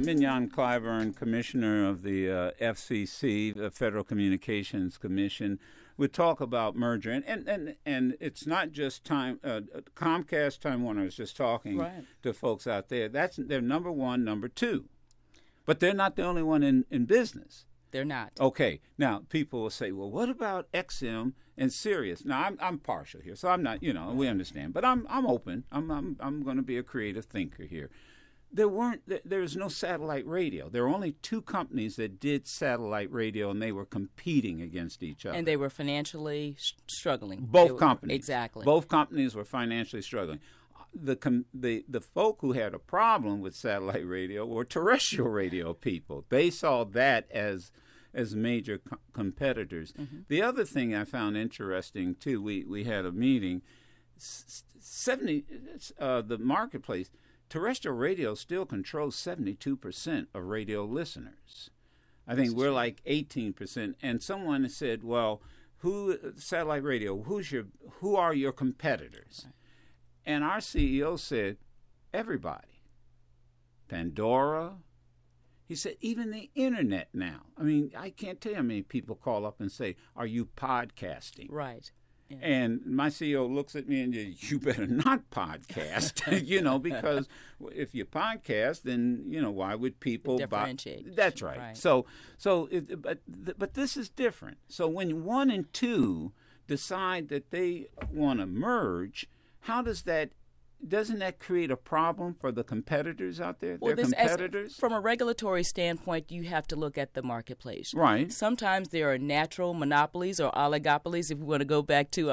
Mignon Clyburn, Commissioner of the FCC, the Federal Communications Commission. We talk about merger, and it's not just Comcast Time Warner. I was just talking to folks out there. That's their number one, number two, but they're not the only one in business. They're not. Okay. Now people will say, well, what about XM and Sirius? Now I'm partial here, so I'm not. We understand, but I'm open. I'm going to be a creative thinker here. There's no satellite radio. There were only two companies that did satellite radio, and they were competing against each other. And they were financially struggling. Both companies. Exactly. Both companies were financially struggling. The folk who had a problem with satellite radio were terrestrial radio people. They saw that as major competitors. Mm-hmm. The other thing I found interesting, too, we had a meeting, the marketplace, terrestrial radio still controls 72% of radio listeners. I think we're like 18%. And someone said, well, satellite radio, who are your competitors? Right. And our CEO said, everybody. Pandora. He said, even the internet now. I mean, I can't tell you how many people call up and say, are you podcasting? Right. Yeah. And my CEO looks at me and says, you better not podcast, because if you podcast, then, why would people differentiate? That's right. But this is different. So when 1 and 2 decide that they want to merge, doesn't that create a problem for the competitors out there? Well, competitors? From a regulatory standpoint, you have to look at the marketplace. Right. Sometimes there are natural monopolies or oligopolies, if we want to go back to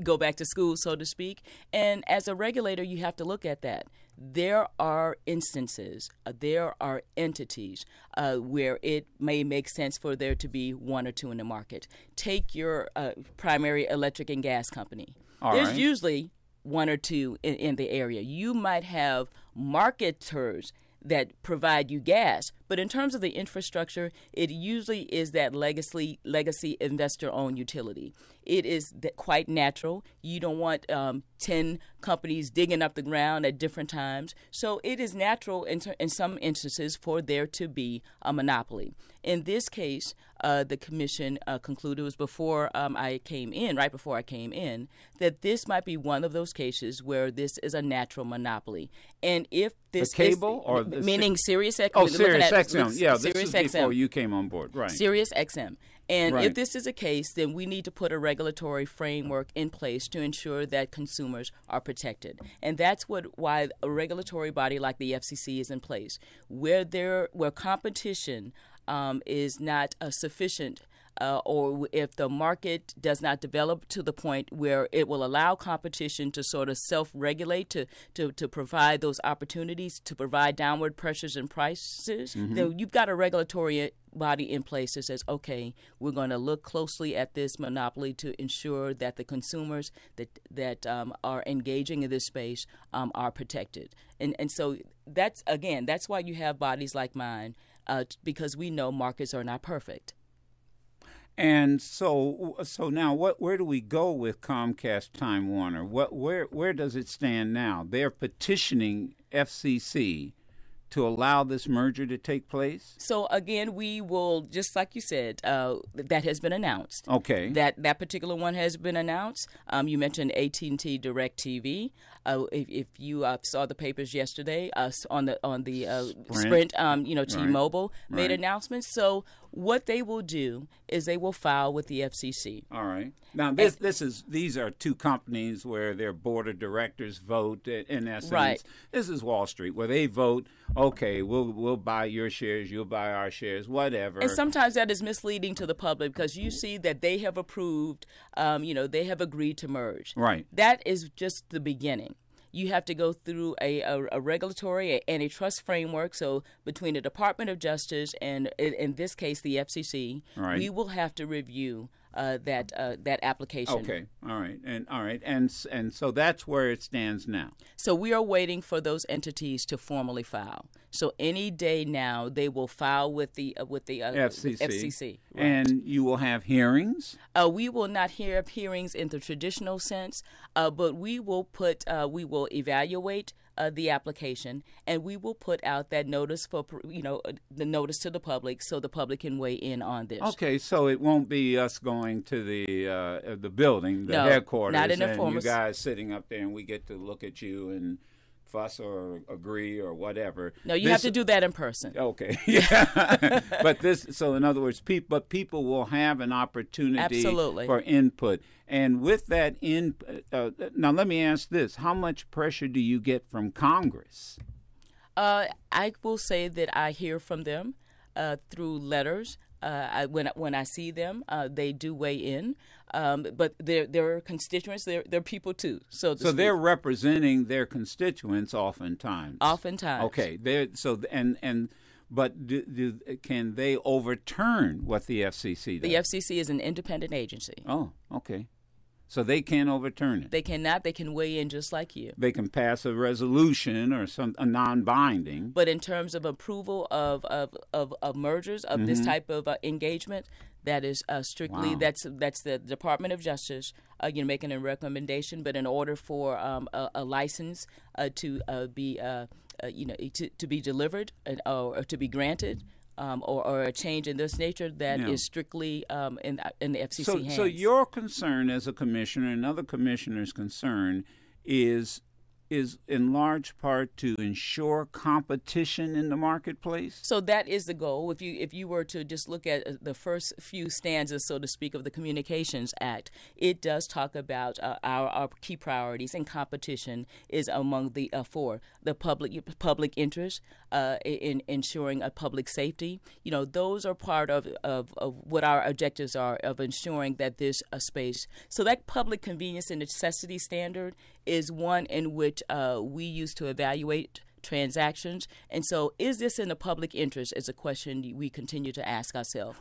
go back to school, so to speak. And as a regulator, you have to look at that. There are instances, there are entities where it may make sense for there to be 1 or 2 in the market. Take your primary electric and gas company. There's usually 1 or 2 in the area. You might have marketers that provide you gas, but in terms of the infrastructure, it usually is that legacy investor-owned utility. It is quite natural. You don't want 10 companies digging up the ground at different times. So it is natural in some instances for there to be a monopoly. In this case, the commission concluded, it was before I came in, right before I came in, that this might be one of those cases where this is a natural monopoly. And if this the cable is, meaning Sirius XM. Oh, Sirius XM. Yeah, Sirius this is XM. before you came on board. Right. Sirius XM. And right. If this is a case, then we need to put a regulatory framework in place to ensure that consumers are protected. And that's why a regulatory body like the FCC is in place, where competition is not sufficient, or if the market does not develop to the point where it will allow competition to sort of self-regulate, to provide those opportunities, to provide downward pressures in prices, then you've got a regulatory body in place that says, okay, we're going to look closely at this monopoly to ensure that the consumers that are engaging in this space are protected. And so that's why you have bodies like mine, because we know markets are not perfect. And so now, where do we go with Comcast Time Warner? Where does it stand now? They're petitioning FCC to allow this merger to take place? So again, we will, just like you said, that has been announced. Okay. That particular one has been announced. You mentioned AT&T DirecTV. If you saw the papers yesterday, on the Sprint, T-Mobile made announcements. So what they will do is they will file with the FCC. All right. Now these are two companies where their board of directors vote. In essence, right. This is Wall Street, where they vote. Okay, we'll buy your shares, you'll buy our shares, whatever. And sometimes that is misleading to the public because you see that they have approved, they have agreed to merge. Right. That is just the beginning. You have to go through a regulatory, antitrust framework. So between the Department of Justice and, in this case, the FCC, right. we will have to review that application. Okay, all right, and so that's where it stands now. So we are waiting for those entities to formally file. So any day now, they will file with the FCC. Right. And you will have hearings. We will not have hearings in the traditional sense, but we will evaluate the application, and we will put out that notice for, the notice to the public so the public can weigh in on this. Okay, so it won't be us going to the building, the headquarters, not in a and formal you guys sitting up there, and we get to look at you and fuss or agree or whatever. No, you have to do that in person. Okay, yeah. So in other words, people will have an opportunity Absolutely. for input. And with that now let me ask this: how much pressure do you get from Congress? I will say that I hear from them through letters. When I see them, they do weigh in. But they're constituents. They're people too. So they're representing their constituents oftentimes. Oftentimes. Okay. But can they overturn what the FCC does? The FCC is an independent agency. Oh, okay. So they can't overturn it. They cannot. They can weigh in just like you. They can pass a resolution or a non-binding. But in terms of approval of mergers of this type of engagement, that is strictly that's the Department of Justice making a recommendation. But in order for a license to be delivered or to be granted. Or a change in this nature that is strictly in the FCC hands. So your concern as a commissioner and other commissioners' concern is in large part to ensure competition in the marketplace? So that is the goal. If you were to just look at the first few stanzas, so to speak, of the Communications Act, it does talk about our key priorities, and competition is among the four. The public interest in ensuring a public safety. Those are part of what our objectives are of ensuring that there's a space. So that public convenience and necessity standard is one in which we use to evaluate transactions. And so is this in the public interest is a question we continue to ask ourselves.